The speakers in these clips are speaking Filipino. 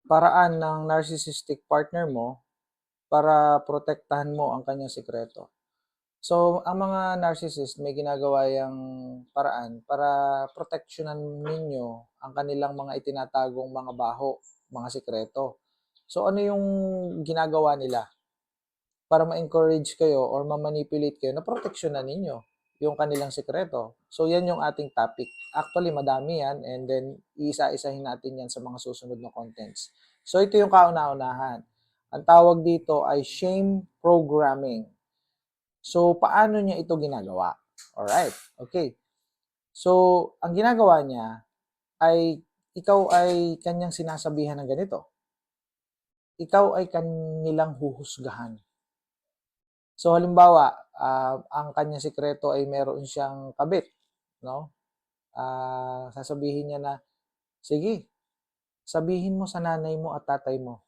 paraan ng narcissistic partner mo para protektahan mo ang kanyang sikreto. So, ang mga narcissist may ginagawa yang paraan para proteksyonan ninyo ang kanilang mga itinatagong mga baho, mga sikreto. So, ano yung ginagawa nila para ma-encourage kayo or ma-manipulate kayo na proteksyonan ninyo yung kanilang sikreto? So, yan yung ating topic. Actually, madami yan and then iisa-isahin natin yan sa mga susunod na contents. So, ito yung kauna-unahan. Ang tawag dito ay shame programming. So, paano niya ito ginagawa? Alright, okay. So, ang ginagawa niya ay ikaw ay kanyang sinasabihan ng ganito. Ikaw ay kanilang huhusgahan. So, halimbawa, ang kanyang sikreto ay meron siyang kabit, no? Sasabihin niya na, sige, sabihin mo sa nanay mo at tatay mo.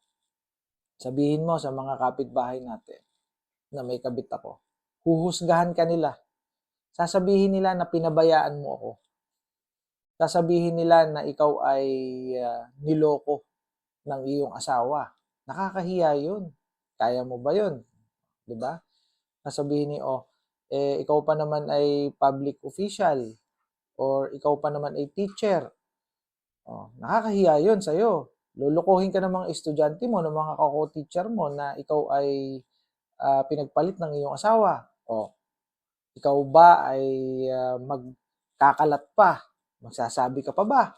Sabihin mo sa mga kapitbahay natin na may kabit ako. Huhusgahan ka nila. Sasabihin nila na pinabayaan mo ako. Sasabihin nila na ikaw ay niloko ng iyong asawa. Nakakahiya yun. Kaya mo ba yun? Diba? Sasabihin ni, ikaw pa naman ay public official or ikaw pa naman ay teacher. Nakakahiya yun sa'yo. Lulukuhin ka ng mga estudyante mo, ng mga kako-teacher mo na ikaw ay pinagpalit ng iyong asawa. Ikaw ba ay magkakalat pa? Magsasabi ka pa ba?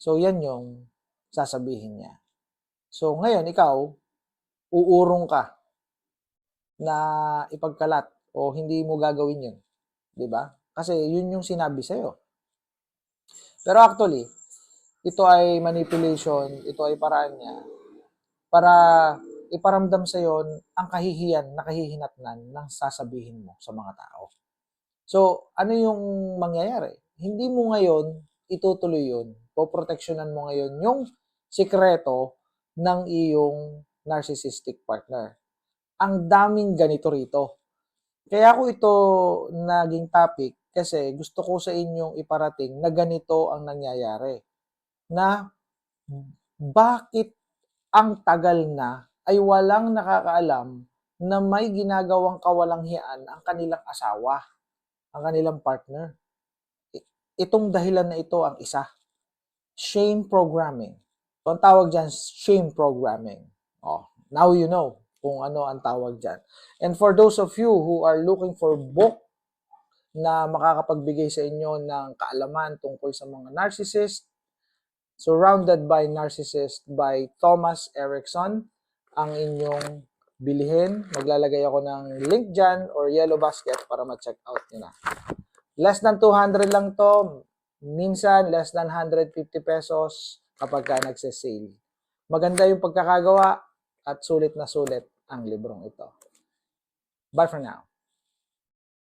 So, yan yung sasabihin niya. So, ngayon, ikaw, uurong ka na ipagkalat o hindi mo gagawin yun. Diba? Kasi yun yung sinabi sa'yo. Pero actually, ito ay manipulation, ito ay paraan niya para iparamdam sa'yo ang kahihiyan, nakahihinatnan ng sasabihin mo sa mga tao. So, ano yung mangyayari? Hindi mo ngayon itutuloy yun. Poproteksyonan mo ngayon yung sikreto ng iyong narcissistic partner. Ang daming ganito rito. Kaya ko ito naging topic kasi gusto ko sa inyong iparating na ganito ang nangyayari. Na bakit ang tagal na ay walang nakakaalam na may ginagawang kawalanghiyaan ang kanilang asawa, ang kanilang partner. Itong dahilan na ito ang isa. Shame programming. So, ang tawag dyan, shame programming. Now you know kung ano ang tawag dyan. And for those of you who are looking for book na makakapagbigay sa inyo ng kaalaman tungkol sa mga narcissist, Surrounded by Narcissist by Thomas Erickson, ang inyong bilihin. Maglalagay ako ng link dyan or yellow basket para ma-check out nyo na. Less than 200 lang to. Minsan, less than 150 pesos kapag ka nagsisale. Maganda yung pagkakagawa at sulit na sulit ang librong ito. Bye for now.